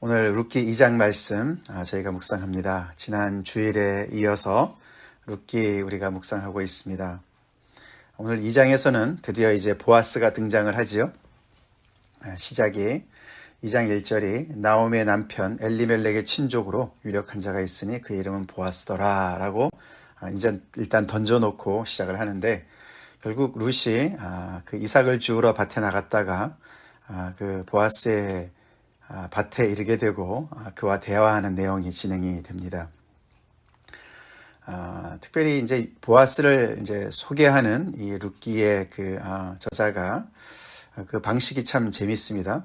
오늘 룻기 2장 말씀 저희가 묵상합니다. 지난 주일에 이어서 룻기 우리가 묵상하고 있습니다. 오늘 2장에서는 드디어 이제 보아스가 등장을 하지요. 시작이 2장 1절이 나오미의 남편 엘리멜렉의 친족으로 유력한 자가 있으니 그 이름은 보아스더라 라고 이제 일단 던져놓고 시작을 하는데, 결국 룻이 그 이삭을 주우러 밭에 나갔다가 그 보아스의 밭에 이르게 되고 그와 대화하는 내용이 진행이 됩니다. 특별히 이제 보아스를 이제 소개하는 이 룻기의 그 저자가 그 방식이 참 재밌습니다.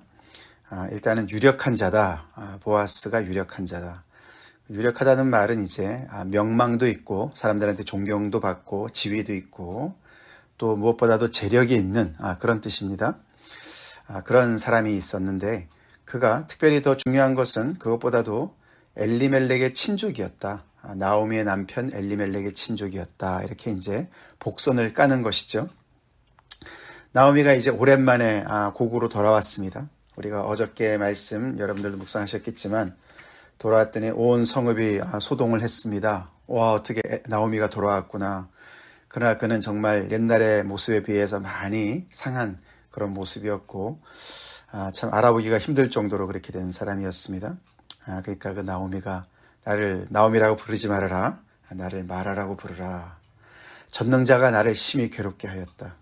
일단은 유력한 자다. 보아스가 유력한 자다. 유력하다는 말은 이제 명망도 있고 사람들한테 존경도 받고 지위도 있고 또 무엇보다도 재력이 있는 그런 뜻입니다. 그런 사람이 있었는데, 그가 특별히 더 중요한 것은 그것보다도 엘리멜렉의 친족이었다. 나오미의 남편 엘리멜렉의 친족이었다. 이렇게 이제 복선을 까는 것이죠. 나오미가 이제 오랜만에 고국으로 돌아왔습니다. 우리가 어저께 말씀 여러분들도 묵상하셨겠지만 돌아왔더니 온 성읍이 소동을 했습니다. 와, 어떻게 나오미가 돌아왔구나. 그러나 그는 정말 옛날의 모습에 비해서 많이 상한 그런 모습이었고 참 알아보기가 힘들 정도로 그렇게 된 사람이었습니다. 그러니까 그 나오미가 나를 나오미라고 부르지 말아라. 나를 마라라고 부르라. 전능자가 나를 심히 괴롭게 하였다.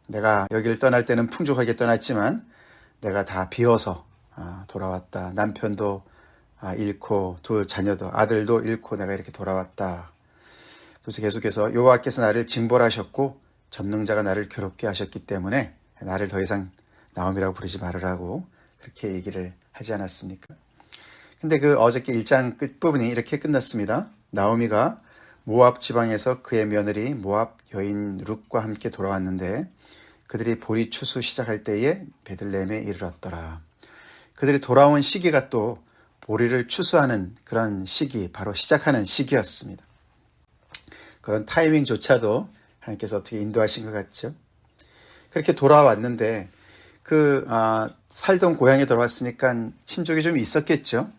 내가 여기를 떠날 때는 풍족하게 떠났지만 내가 다 비어서 돌아왔다. 남편도 잃고 두 자녀도 아들도 잃고 내가 이렇게 돌아왔다. 그래서 계속해서 여호와께서 나를 징벌하셨고 전능자가 나를 괴롭게 하셨기 때문에 나를 더 이상 나오미라고 부르지 말으라고 그렇게 얘기를 하지 않았습니까? 근데 그 어저께 1장 끝부분이 이렇게 끝났습니다. 나오미가 모압 지방에서 그의 며느리 모압 여인 룻과 함께 돌아왔는데 그들이 보리 추수 시작할 때에 베들레헴에 이르렀더라. 그들이 돌아온 시기가 또 보리를 추수하는 그런 시기, 바로 시작하는 시기였습니다. 그런 타이밍조차도 하나님께서 어떻게 인도하신 것 같죠? 그렇게 돌아왔는데 살던 고향에 돌아왔으니까 친족이 좀 있었겠죠.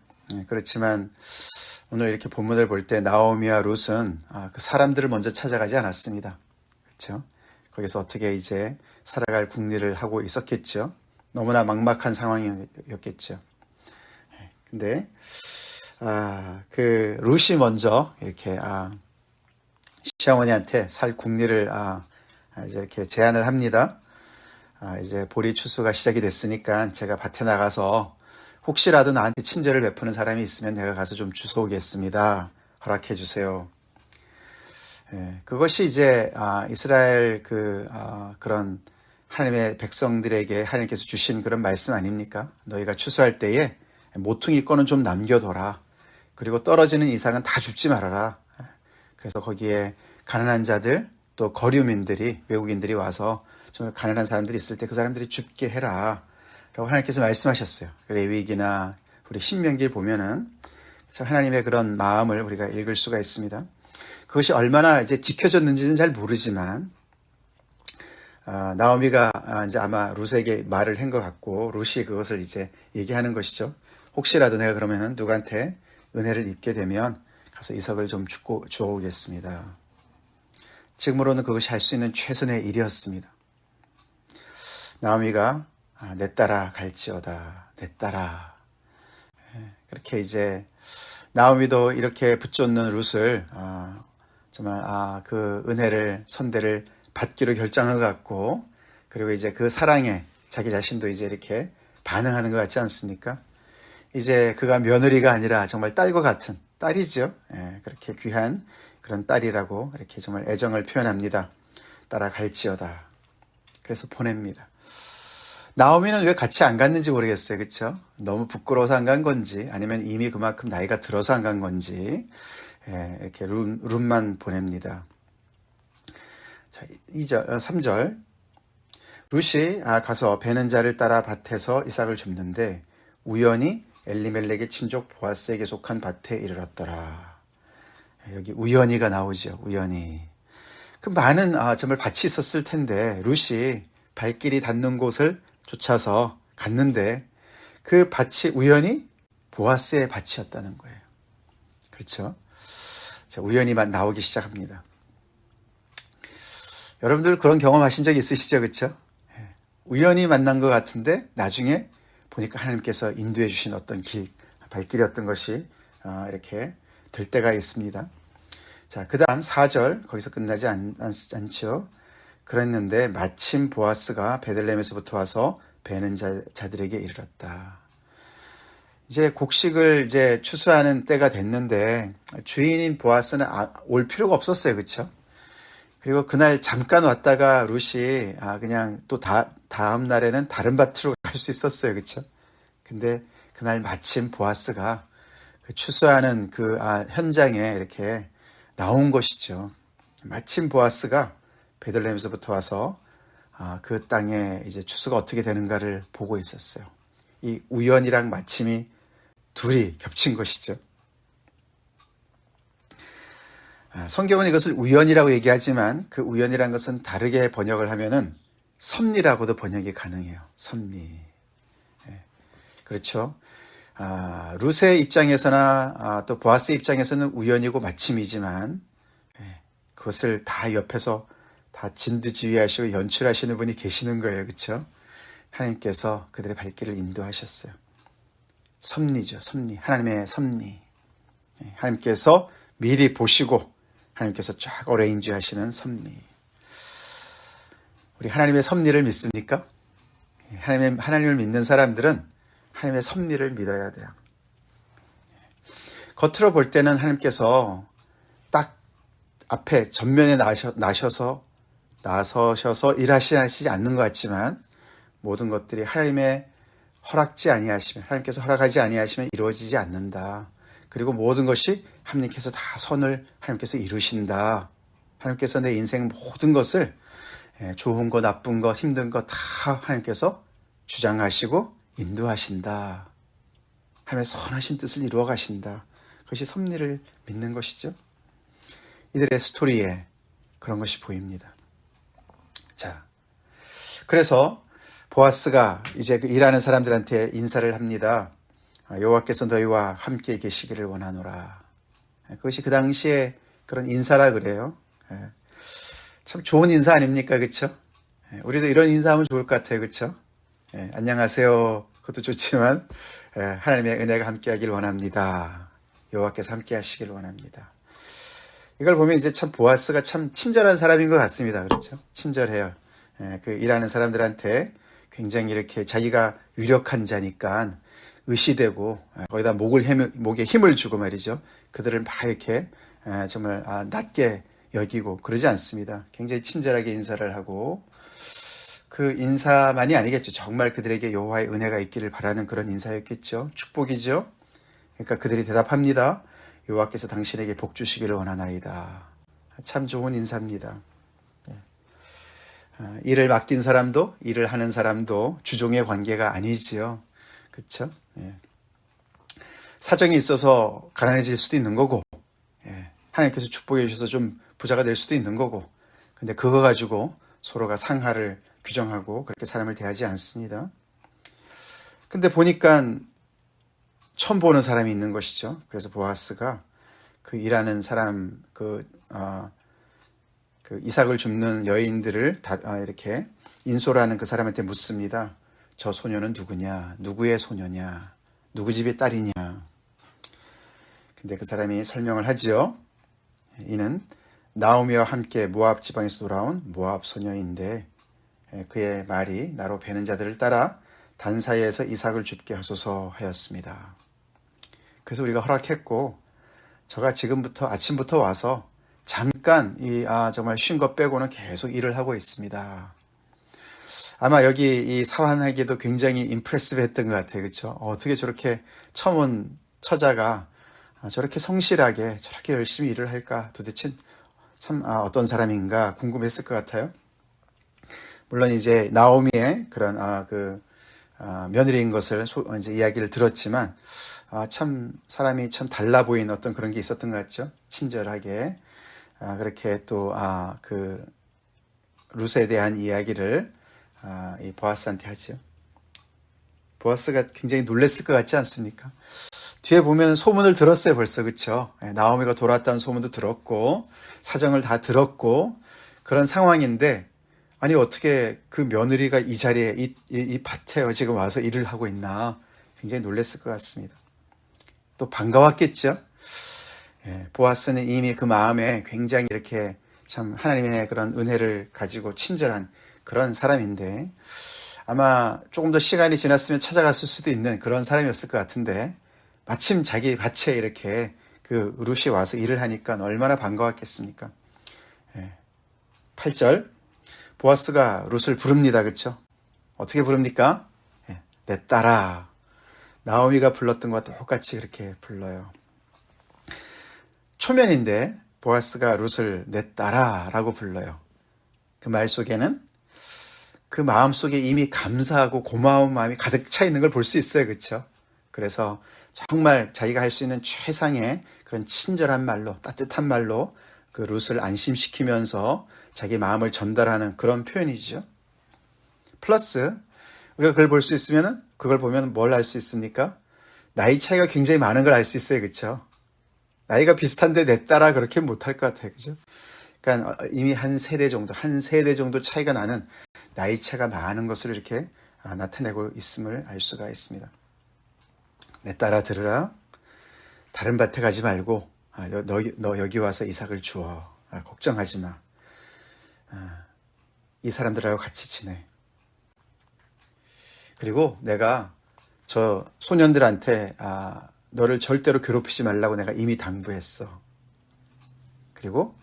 그렇지만 오늘 이렇게 본문을 볼 때 나오미와 룻은 그 사람들을 먼저 찾아가지 않았습니다. 그렇죠? 거기서 어떻게 이제 살아갈 궁리를 하고 있었겠죠. 너무나 막막한 상황이었겠죠. 근데 그 룻이 먼저 이렇게 시어머니한테 살 궁리를 이제 이렇게 제안을 합니다. 이제 보리 추수가 시작이 됐으니까 제가 밭에 나가서 혹시라도 나한테 친절을 베푸는 사람이 있으면 내가 가서 좀 주워오겠습니다. 허락해 주세요. 그것이 이제 이스라엘 그런 하나님의 백성들에게 하나님께서 주신 그런 말씀 아닙니까? 너희가 추수할 때에 모퉁이 거는 좀 남겨둬라. 그리고 떨어지는 이상은 다 줍지 말아라. 그래서 거기에 가난한 자들 또 거류민들이 외국인들이 와서 정말 가난한 사람들이 있을 때 그 사람들이 줍게 해라 라고 하나님께서 말씀하셨어요. 레위기나 우리 신명기를 보면은 참 하나님의 그런 마음을 우리가 읽을 수가 있습니다. 그것이 얼마나 이제 지켜졌는지는 잘 모르지만 나오미가 이제 아마 룻에게 말을 한 것 같고 룻이 그것을 이제 얘기하는 것이죠. 혹시라도 내가 그러면은 누구한테 은혜를 입게 되면 가서 이삭을 좀 주워오겠습니다. 지금으로는 그것이 할 수 있는 최선의 일이었습니다. 나오미가 내 딸아 갈지어다. 내 딸아. 그렇게 이제 나오미도 이렇게 붙잡는 룻을 정말 그 은혜를 선대를 받기로 결정한 것 같고, 그리고 이제 그 사랑에 자기 자신도 이제 이렇게 반응하는 것 같지 않습니까? 이제 그가 며느리가 아니라 정말 딸과 같은 딸이죠. 그렇게 귀한 그런 딸이라고 이렇게 정말 애정을 표현합니다. 딸아 갈지어다. 그래서 보냅니다. 나오미는 왜 같이 안 갔는지 모르겠어요. 그렇죠? 너무 부끄러워서 안 간 건지 아니면 이미 그만큼 나이가 들어서 안 간 건지 이렇게 룻만 보냅니다. 자, 3절 룻이 가서 베는 자를 따라 밭에서 이삭을 줍는데 우연히 엘리멜렉의 친족 보아스에게 속한 밭에 이르렀더라. 여기 우연히가 나오죠. 우연히. 그 많은 정말 밭이 있었을 텐데 룻이 발길이 닿는 곳을 쫓아서 갔는데 그 밭이 우연히 보아스의 밭이었다는 거예요. 그렇죠? 자, 우연히만 나오기 시작합니다. 여러분들 그런 경험하신 적 있으시죠? 그렇죠? 우연히 만난 것 같은데 나중에 보니까 하나님께서 인도해 주신 어떤 발길이었던 것이 이렇게 될 때가 있습니다. 자, 그 다음 4절 거기서 끝나지 않죠. 그랬는데 마침 보아스가 베들레헴에서부터 와서 베는 자들에게 이르렀다. 이제 곡식을 이제 추수하는 때가 됐는데 주인인 보아스는 올 필요가 없었어요. 그렇죠? 그리고 그날 잠깐 왔다가 룻이 그냥 또 다음 날에는 다른 밭으로 갈 수 있었어요. 그렇죠? 근데 그날 마침 보아스가 그 추수하는 그 현장에 이렇게 나온 것이죠. 마침 보아스가 베들레헴에서부터 와서 그 땅에 이제 추수가 어떻게 되는가를 보고 있었어요. 이 우연이랑 마침이 둘이 겹친 것이죠. 성경은 이것을 우연이라고 얘기하지만 그 우연이라는 것은 다르게 번역을 하면은 섭리라고도 번역이 가능해요. 섭리. 그렇죠. 룻의 입장에서나 또 보아스의 입장에서는 우연이고 마침이지만 그것을 다 옆에서 다 진두지휘하시고 연출하시는 분이 계시는 거예요. 그렇죠? 하나님께서 그들의 발길을 인도하셨어요. 섭리죠. 섭리. 하나님의 섭리. 하나님께서 미리 보시고 하나님께서 쫙 어레인지 하시는 섭리. 우리 하나님의 섭리를 믿습니까? 하나님을 믿는 사람들은 하나님의 섭리를 믿어야 돼요. 겉으로 볼 때는 하나님께서 딱 앞에 전면에 나서셔서 일하시지 않는 것 같지만 모든 것들이 하나님의 허락지 아니하시면, 하나님께서 허락하지 아니하시면 이루어지지 않는다. 그리고 모든 것이 하나님께서 다 선을 하나님께서 이루신다. 하나님께서 내 인생 모든 것을 좋은 거 나쁜 거 힘든 거 다 하나님께서 주장하시고 인도하신다. 하나님의 선하신 뜻을 이루어 가신다. 그것이 섭리를 믿는 것이죠. 이들의 스토리에 그런 것이 보입니다. 자, 그래서 보아스가 이제 그 일하는 사람들한테 인사를 합니다. 여호와께서 너희와 함께 계시기를 원하노라. 그것이 그 당시에 그런 인사라 그래요. 참 좋은 인사 아닙니까? 그렇죠? 우리도 이런 인사하면 좋을 것 같아요. 그렇죠? 안녕하세요. 그것도 좋지만 하나님의 은혜가 함께하길 원합니다. 여호와께서 함께하시길 원합니다. 이걸 보면 이제 참 보아스가 참 친절한 사람인 것 같습니다. 그렇죠? 친절해요. 그 일하는 사람들한테 굉장히 이렇게 자기가 유력한 자니까 의시되고 거기다 목에 힘을 주고 말이죠. 그들을 막 이렇게 정말 낮게 여기고 그러지 않습니다. 굉장히 친절하게 인사를 하고 그 인사만이 아니겠죠. 정말 그들에게 여호와의 은혜가 있기를 바라는 그런 인사였겠죠. 축복이죠. 그러니까 그들이 대답합니다. 여호와께서 당신에게 복 주시기를 원하나이다. 참 좋은 인사입니다. 일을 맡긴 사람도 일을 하는 사람도 주종의 관계가 아니지요. 그렇죠? 사정이 있어서 가난해질 수도 있는 거고 하나님께서 축복해 주셔서 좀 부자가 될 수도 있는 거고 근데 그거 가지고 서로가 상하를 규정하고 그렇게 사람을 대하지 않습니다. 근데 보니까 처음 보는 사람이 있는 것이죠. 그래서 보아스가 그 일하는 사람 그 이삭을 줍는 여인들을 이렇게 인솔하는 그 사람한테 묻습니다. 저 소녀는 누구냐? 누구의 소녀냐? 누구 집의 딸이냐? 근데 그 사람이 설명을 하지요. 이는 나오미와 함께 모압 지방에서 돌아온 모압 소녀인데 그의 말이 나로 베는 자들을 따라 단사이에서 이삭을 줍게 하소서 하였습니다. 그래서 우리가 허락했고 저가 지금부터 아침부터 와서 잠깐 정말 쉰 것 빼고는 계속 일을 하고 있습니다. 아마 여기 이 사환에게도 굉장히 임프레시브 했던 것 같아요. 그렇죠? 어떻게 저렇게 처음 온 처자가 저렇게 성실하게 저렇게 열심히 일을 할까? 도대체 참 어떤 사람인가 궁금했을 것 같아요. 물론 이제 나오미의 그런 며느리인 것을 이제 이야기를 들었지만 참 사람이 참 달라 보이는 어떤 그런 게 있었던 것 같죠. 친절하게 그렇게 또 그 룻에 대한 이야기를 이 보아스한테 하죠. 보아스가 굉장히 놀랬을 것 같지 않습니까? 뒤에 보면 소문을 들었어요, 벌써. 그쵸? 나오미가 돌아왔다는 소문도 들었고, 사정을 다 들었고, 그런 상황인데, 아니, 어떻게 그 며느리가 이 자리에, 이 밭에 지금 와서 일을 하고 있나. 굉장히 놀랐을 것 같습니다. 또 반가웠겠죠? 보아스는 이미 그 마음에 굉장히 이렇게 참 하나님의 그런 은혜를 가지고 친절한 그런 사람인데, 아마 조금 더 시간이 지났으면 찾아갔을 수도 있는 그런 사람이었을 것 같은데, 마침 자기 밭에 이렇게 그 룻이 와서 일을 하니까 얼마나 반가웠겠습니까? 8절, 보아스가 룻을 부릅니다. 그렇죠? 어떻게 부릅니까? 내 딸아. 나오미가 불렀던 것과 똑같이 그렇게 불러요. 초면인데 보아스가 룻을 내 딸아 라고 불러요. 그 말 속에는 그 마음 속에 이미 감사하고 고마운 마음이 가득 차 있는 걸 볼 수 있어요. 그렇죠? 그래서 정말 자기가 할 수 있는 최상의 그런 친절한 말로, 따뜻한 말로 그 룻을 안심시키면서 자기 마음을 전달하는 그런 표현이죠. 플러스 우리가 그걸 볼 수 있으면, 그걸 보면 뭘 알 수 있습니까? 나이 차이가 굉장히 많은 걸 알 수 있어요. 그렇죠? 나이가 비슷한데 내 딸아 그렇게 못할 것 같아요. 그죠? 그러니까 이미 한 세대 정도 차이가 나는 나이 차가 많은 것을 이렇게 나타내고 있음을 알 수가 있습니다. 내 딸아 들으라. 다른 밭에 가지 말고 너 여기 와서 이삭을 주어. 걱정하지 마. 이 사람들하고 같이 지내. 그리고 내가 저 소년들한테 너를 절대로 괴롭히지 말라고 내가 이미 당부했어. 그리고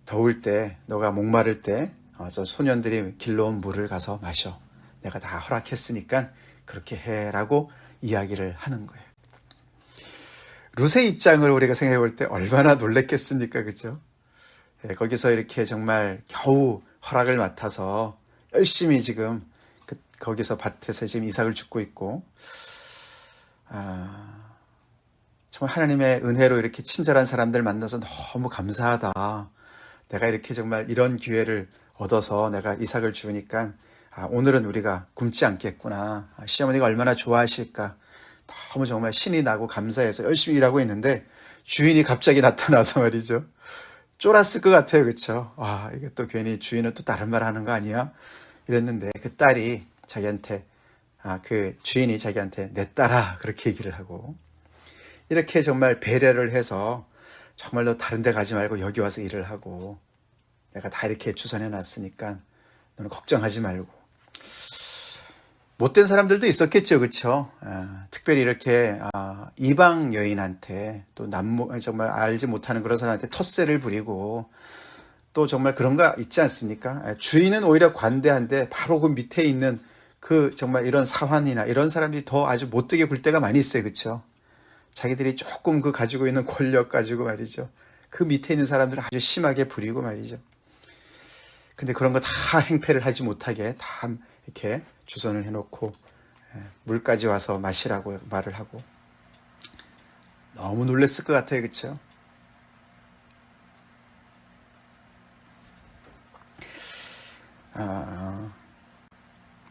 더울 때, 너가 목마를 때 저 소년들이 길러온 물을 가서 마셔. 내가 다 허락했으니까 그렇게 해라고 이야기를 하는 거예요. 룻의 입장을 우리가 생각해 볼 때 얼마나 놀랬겠습니까? 그죠? 거기서 이렇게 정말 겨우 허락을 맡아서 열심히 지금 거기서 밭에서 지금 이삭을 줍고 있고, 정말 하나님의 은혜로 이렇게 친절한 사람들 만나서 너무 감사하다. 내가 이렇게 정말 이런 기회를 얻어서 내가 이삭을 주니까 오늘은 우리가 굶지 않겠구나. 시어머니가 얼마나 좋아하실까. 너무 정말 신이 나고 감사해서 열심히 일하고 있는데 주인이 갑자기 나타나서 말이죠. 쫄았을 것 같아요. 그렇죠? 이게 또 괜히 주인은 또 다른 말 하는 거 아니야? 이랬는데 그 딸이 자기한테 그 주인이 자기한테 내 딸아 그렇게 얘기를 하고, 이렇게 정말 배려를 해서 정말로 다른 데 가지 말고 여기 와서 일을 하고, 내가 다 이렇게 주선해 놨으니까 너는 걱정하지 말고. 못된 사람들도 있었겠죠. 그렇죠? 특별히 이렇게 이방 여인한테 또 정말 알지 못하는 그런 사람한테 텃세를 부리고, 또 정말 그런 거 있지 않습니까? 주인은 오히려 관대한데 바로 그 밑에 있는 그 정말 이런 사환이나 이런 사람들이 더 아주 못되게 굴 때가 많이 있어요. 그렇죠? 자기들이 조금 그 가지고 있는 권력 가지고 말이죠. 그 밑에 있는 사람들을 아주 심하게 부리고 말이죠. 근데 그런 거 다 행패를 하지 못하게 다 이렇게 주선을 해놓고 물까지 와서 마시라고 말을 하고, 너무 놀랐을 것 같아요. 그렇죠?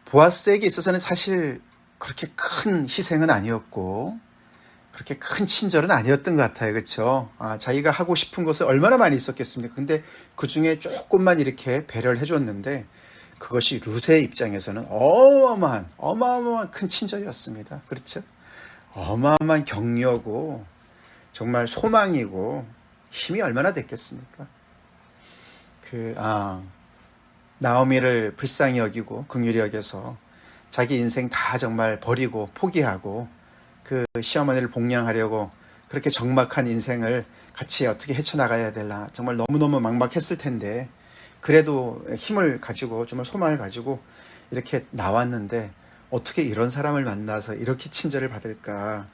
보아스에게 있어서는 사실 그렇게 큰 희생은 아니었고 그렇게 큰 친절은 아니었던 것 같아요. 그렇죠? 자기가 하고 싶은 것을 얼마나 많이 있었겠습니까? 근데 그 중에 조금만 이렇게 배려를 해줬는데 그것이 룻의 입장에서는 어마어마한 큰 친절이었습니다. 그렇죠? 어마어마한 격려고 정말 소망이고 힘이 얼마나 됐겠습니까? 나오미를 불쌍히 여기고 긍휼히 여겨서 자기 인생 다 정말 버리고 포기하고 그 시어머니를 복양하려고 그렇게 적막한 인생을 같이 어떻게 헤쳐나가야 되나 정말 너무너무 막막했을 텐데, 그래도 힘을 가지고 정말 소망을 가지고 이렇게 나왔는데 어떻게 이런 사람을 만나서 이렇게 친절을 받을까.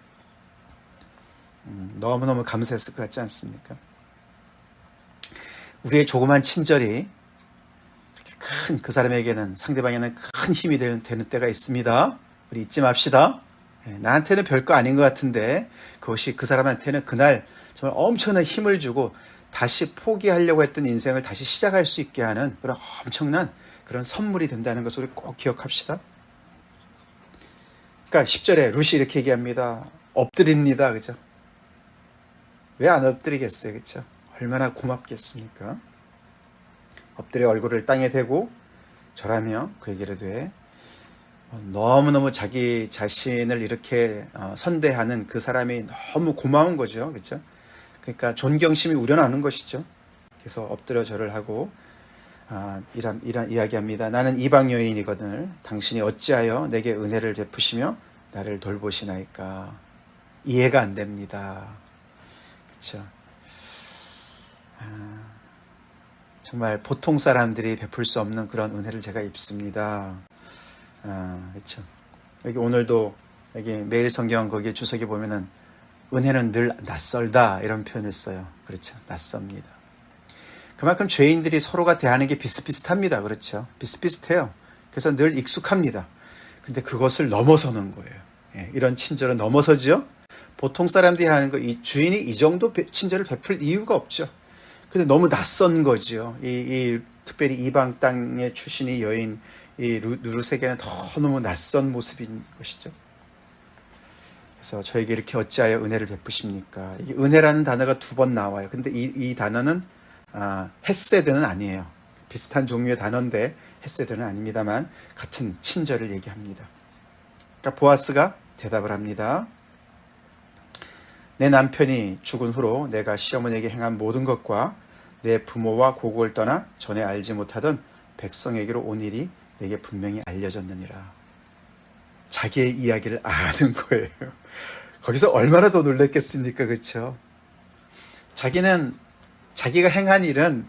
너무너무 감사했을 것 같지 않습니까? 우리의 조그만 친절이 큰 그 사람에게는, 상대방에는 큰 힘이 되는 때가 있습니다. 우리 잊지 맙시다. 나한테는 별거 아닌 것 같은데 그것이 그 사람한테는 그날 정말 엄청난 힘을 주고 다시 포기하려고 했던 인생을 다시 시작할 수 있게 하는 그런 엄청난 그런 선물이 된다는 것을 우리 꼭 기억합시다. 그러니까 10절에 룻이 이렇게 얘기합니다. 엎드립니다. 그죠? 왜 안 엎드리겠어요? 그죠? 얼마나 고맙겠습니까? 엎드려 얼굴을 땅에 대고 절하며 그에게 이르되, 너무너무 자기 자신을 이렇게 선대하는 그 사람이 너무 고마운 거죠. 그렇죠? 그러니까 존경심이 우러나는 것이죠. 그래서 엎드려 절을 하고 이런 이야기합니다. 나는 이방 여인이거늘 당신이 어찌하여 내게 은혜를 베푸시며 나를 돌보시나이까. 이해가 안 됩니다. 그렇죠? 정말 보통 사람들이 베풀 수 없는 그런 은혜를 제가 입습니다. 그렇죠. 여기 오늘도 여기 매일 성경 거기에 주석에 보면은 은혜는 늘 낯설다 이런 표현을 써요. 그렇죠. 낯섭니다. 그만큼 죄인들이 서로가 대하는 게 비슷비슷합니다. 그렇죠. 비슷비슷해요. 그래서 늘 익숙합니다. 근데 그것을 넘어서는 거예요. 예, 이런 친절은 넘어서죠. 보통 사람들이 하는 거, 이 주인이 이 정도 친절을 베풀 이유가 없죠. 근데 너무 낯선 거죠. 특별히 이방 땅의 출신의 여인 이 루룻에게는 너무 낯선 모습인 것이죠. 그래서 저에게 이렇게 어찌하여 은혜를 베푸십니까? 이게 은혜라는 단어가 2번 나와요. 근데 이 단어는 헤세드는 아니에요. 비슷한 종류의 단어인데 헤세드는 아닙니다만 같은 친절을 얘기합니다. 그러니까 보아스가 대답을 합니다. 내 남편이 죽은 후로 내가 시어머니에게 행한 모든 것과 내 부모와 고국을 떠나 전에 알지 못하던 백성에게로 온 일이 내게 분명히 알려졌느니라. 자기의 이야기를 아는 거예요. 거기서 얼마나 더 놀랬겠습니까? 그렇죠? 자기는 자기가 행한 일은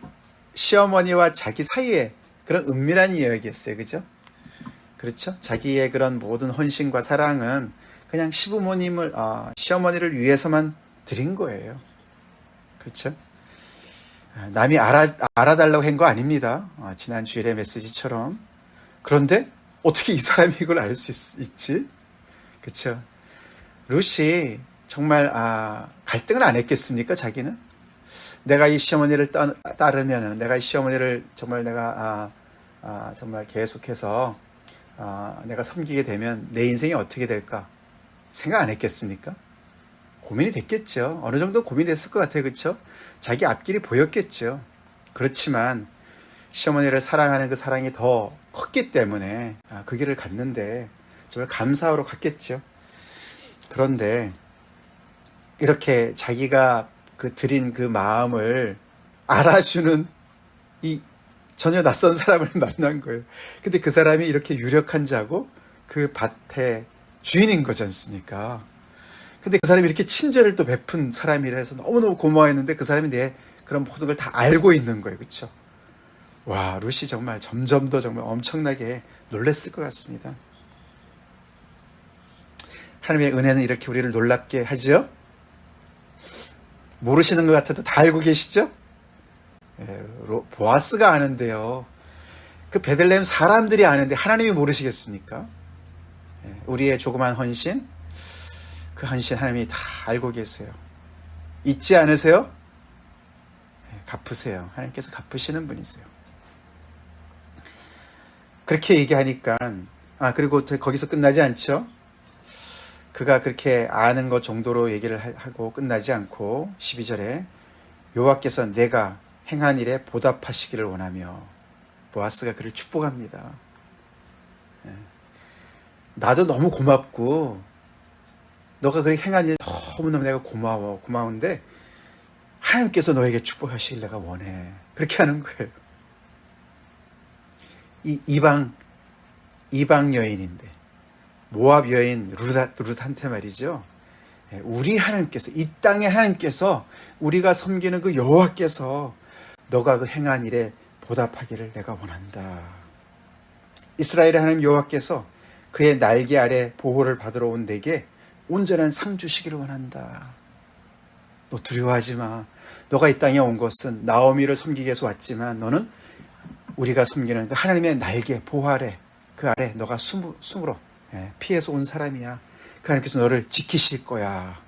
시어머니와 자기 사이에 그런 은밀한 이야기였어요. 그죠? 그렇죠? 자기의 그런 모든 헌신과 사랑은 그냥 시어머니를 위해서만 드린 거예요. 그렇죠? 남이 알아달라고 한 거 아닙니다. 지난 주일의 메시지처럼. 그런데 어떻게 이 사람이 이걸 알 수 있지? 그렇죠? 룻이 정말 갈등을 안 했겠습니까? 자기는 내가 이 시어머니를 따르면은, 내가 이 시어머니를 정말 내가 정말 계속해서 내가 섬기게 되면 내 인생이 어떻게 될까 생각 안 했겠습니까? 고민이 됐겠죠. 어느 정도 고민이 됐을 것 같아요. 그렇죠? 자기 앞길이 보였겠죠. 그렇지만 시어머니를 사랑하는 그 사랑이 더 컸기 때문에 그 길을 갔는데 정말 감사하러 갔겠죠. 그런데 이렇게 자기가 드린 그 마음을 알아주는 이 전혀 낯선 사람을 만난 거예요. 근데 그 사람이 이렇게 유력한 자고 그 밭의 주인인 거지 않습니까? 근데 그 사람이 이렇게 친절을 또 베푼 사람이라 해서 너무너무 고마워했는데 그 사람이 내 그런 모든 걸 다 알고 있는 거예요. 그렇죠? 와, 룻이 정말 점점 더 정말 엄청나게 놀랬을 것 같습니다. 하나님의 은혜는 이렇게 우리를 놀랍게 하죠? 모르시는 것 같아도 다 알고 계시죠? 보아스가 아는데요. 그 베들레헴 사람들이 아는데 하나님이 모르시겠습니까? 우리의 조그만 헌신, 그 헌신 하나님이 다 알고 계세요. 잊지 않으세요? 갚으세요. 하나님께서 갚으시는 분이세요. 그렇게 얘기하니까 그리고 거기서 끝나지 않죠. 그가 그렇게 아는 것 정도로 얘기를 하고 끝나지 않고 12절에 여호와께서 내가 행한 일에 보답하시기를 원하며, 보아스가 그를 축복합니다. 나도 너무 고맙고 너가 그렇게 행한 일 너무너무 내가 고마운데 하나님께서 너에게 축복하시길 내가 원해. 그렇게 하는 거예요. 이 이방 여인인데, 모압 여인 룻한테 말이죠. 우리 하나님께서, 이 땅의 하나님께서, 우리가 섬기는 그 여호와께서 너가 그 행한 일에 보답하기를 내가 원한다. 이스라엘의 하나님 여호와께서 그의 날개 아래 보호를 받으러 온 내게 온전한 상 주시기를 원한다. 너 두려워하지 마. 너가 이 땅에 온 것은 나오미를 섬기기 위해서 왔지만 너는 우리가 섬기는 그 하나님의 날개 보호 아래, 그 아래 너가 숨으로 피해서 온 사람이야. 그 하나님께서 너를 지키실 거야.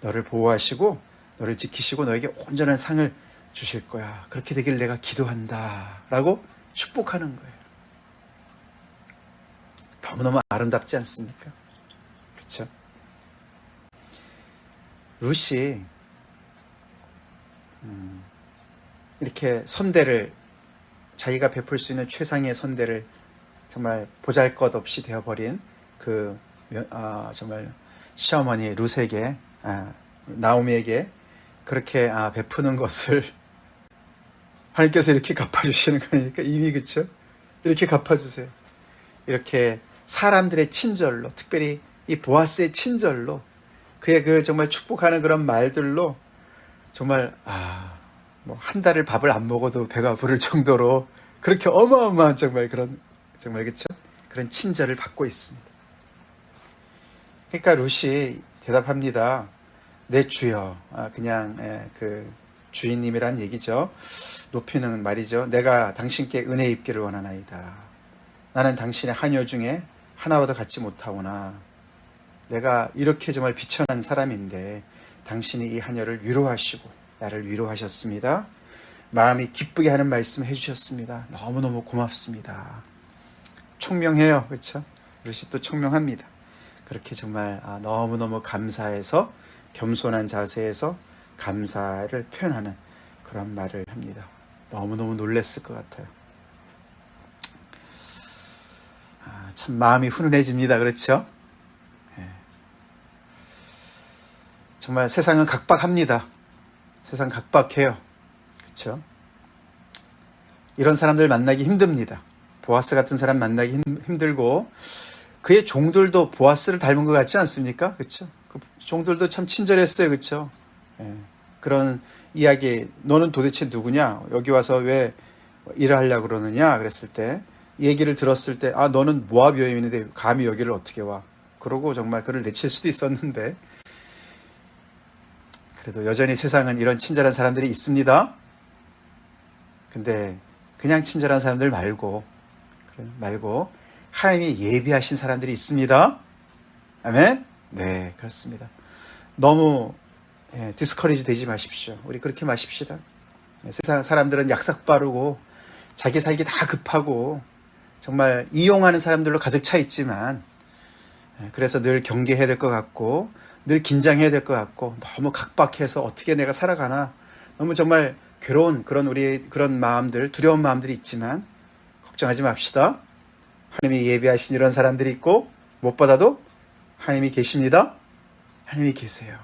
너를 보호하시고 너를 지키시고 너에게 온전한 상을 주실 거야. 그렇게 되길 내가 기도한다. 라고 축복하는 거예요. 너무너무 아름답지 않습니까? 그렇죠? 룻이 이렇게 선대를, 자기가 베풀 수 있는 최상의 선대를 정말 보잘것없이 되어버린 정말 시어머니 룻에게, 나오미에게 그렇게 베푸는 것을 하나님께서 이렇게 갚아주시는 거니까 이미, 그쵸? 이렇게 갚아주세요. 이렇게 사람들의 친절로, 특별히 이 보아스의 친절로, 그의 정말 축복하는 그런 말들로 정말 뭐 한 달을 밥을 안 먹어도 배가 부를 정도로 그렇게 어마어마한 정말 그쵸? 그런 친절을 받고 있습니다. 그러니까 룻이 대답합니다. 내 주여, 그냥 그 주인님이란 얘기죠. 높이는 말이죠. 내가 당신께 은혜 입기를 원하나이다. 나는 당신의 하녀 중에 하나와도 같지 못하오나 내가 이렇게 정말 비천한 사람인데 당신이 이 하녀를 위로하시고 나를 위로하셨습니다. 마음이 기쁘게 하는 말씀 해주셨습니다. 너무너무 고맙습니다. 총명해요. 그렇죠? 룻이 또 총명합니다. 그렇게 정말 너무너무 감사해서 겸손한 자세에서 감사를 표현하는 그런 말을 합니다. 너무너무 놀랐을 것 같아요. 참 마음이 훈훈해집니다. 그렇죠? 정말 세상은 각박합니다. 세상 각박해요. 그렇죠? 이런 사람들 만나기 힘듭니다. 보아스 같은 사람 만나기 힘들고, 그의 종들도 보아스를 닮은 것 같지 않습니까? 그렇죠? 그 종들도 참 친절했어요. 그렇죠? 그런 이야기, 너는 도대체 누구냐? 여기 와서 왜 일을 하려고 그러느냐? 그랬을 때, 얘기를 들었을 때, 너는 모압 여인인데 감히 여기를 어떻게 와? 그러고 정말 그를 내칠 수도 있었는데, 그래도 여전히 세상은 이런 친절한 사람들이 있습니다. 근데 그냥 친절한 사람들 말고 하나님이 예비하신 사람들이 있습니다. 아멘? 네, 그렇습니다. 너무 디스커리지 되지 마십시오. 우리 그렇게 마십시다. 세상 사람들은 약삭 빠르고 자기 살기 다 급하고 정말 이용하는 사람들로 가득 차 있지만, 그래서 늘 경계해야 될 것 같고 늘 긴장해야 될 것 같고 너무 각박해서 어떻게 내가 살아가나 너무 정말 괴로운 그런 마음들, 두려운 마음들이 있지만 걱정하지 맙시다. 하나님이 예비하신 이런 사람들이 있고, 무엇보다도 하나님이 계십니다. 하나님이 계세요.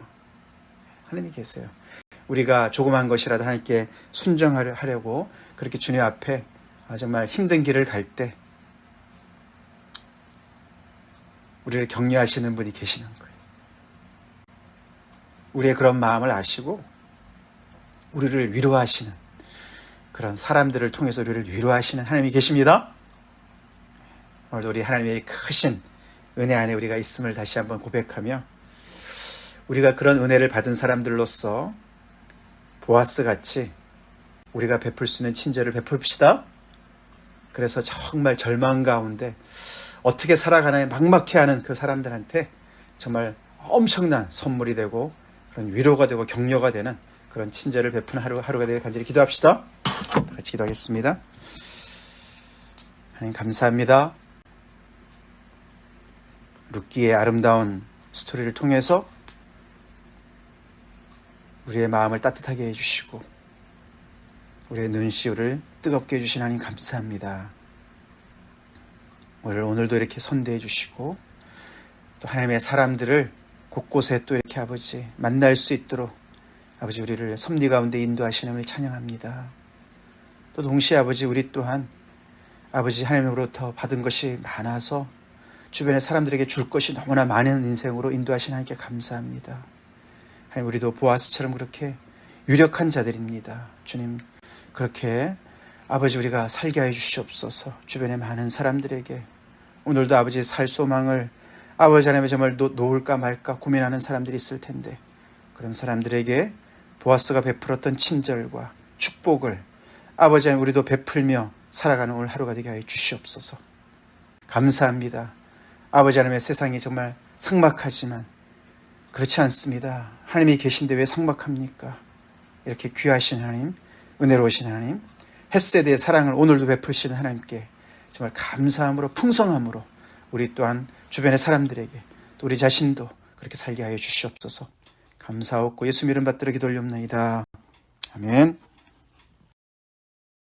하나님이 계세요. 우리가 조그만 것이라도 하나님께 순종하려고 그렇게 주님 앞에 정말 힘든 길을 갈 때 우리를 격려하시는 분이 계시는 거예요. 우리의 그런 마음을 아시고 우리를 위로하시는, 그런 사람들을 통해서 우리를 위로하시는 하나님이 계십니다. 오늘도 우리 하나님의 크신 은혜 안에 우리가 있음을 다시 한번 고백하며, 우리가 그런 은혜를 받은 사람들로서 보아스 같이 우리가 베풀 수 있는 친절을 베풀읍시다. 그래서 정말 절망 가운데 어떻게 살아가나에 막막해하는 그 사람들한테 정말 엄청난 선물이 되고 그런 위로가 되고 격려가 되는 그런 친절을 베푸는 하루가 되길 간절히 기도합시다. 같이 기도하겠습니다. 하나님 감사합니다. 룻기의 아름다운 스토리를 통해서 우리의 마음을 따뜻하게 해주시고 우리의 눈시울을 뜨겁게 해주신 하나님 감사합니다. 오늘도 이렇게 선대해 주시고 또 하나님의 사람들을 곳곳에 또 이렇게 아버지 만날 수 있도록 아버지 우리를 섭리 가운데 인도하시는 을 찬양합니다. 또 동시에 아버지 우리 또한 아버지 하나님으로부터 받은 것이 많아서 주변의 사람들에게 줄 것이 너무나 많은 인생으로 인도하시는 하나님께 감사합니다. 하나님, 우리도 보아스처럼 그렇게 유력한 자들입니다. 주님, 그렇게 아버지 우리가 살게 해 주시옵소서. 주변의 많은 사람들에게 오늘도 아버지 살 소망을 아버지 하나님의 정말 놓을까 말까 고민하는 사람들이 있을 텐데, 그런 사람들에게 보아스가 베풀었던 친절과 축복을 아버지 하나님 우리도 베풀며 살아가는 오늘 하루가 되게 하여 주시옵소서. 감사합니다. 아버지 하나님의 세상이 정말 삭막하지만 그렇지 않습니다. 하나님이 계신데 왜 삭막합니까? 이렇게 귀하신 하나님, 은혜로우신 하나님, 헷세대의 사랑을 오늘도 베푸시는 하나님께 정말 감사함으로 풍성함으로 우리 또한 주변의 사람들에게 또 우리 자신도 그렇게 살게 하여 주시옵소서. 감사하옵고 예수 이름 받들어 기도 올리옵나이다. 아멘.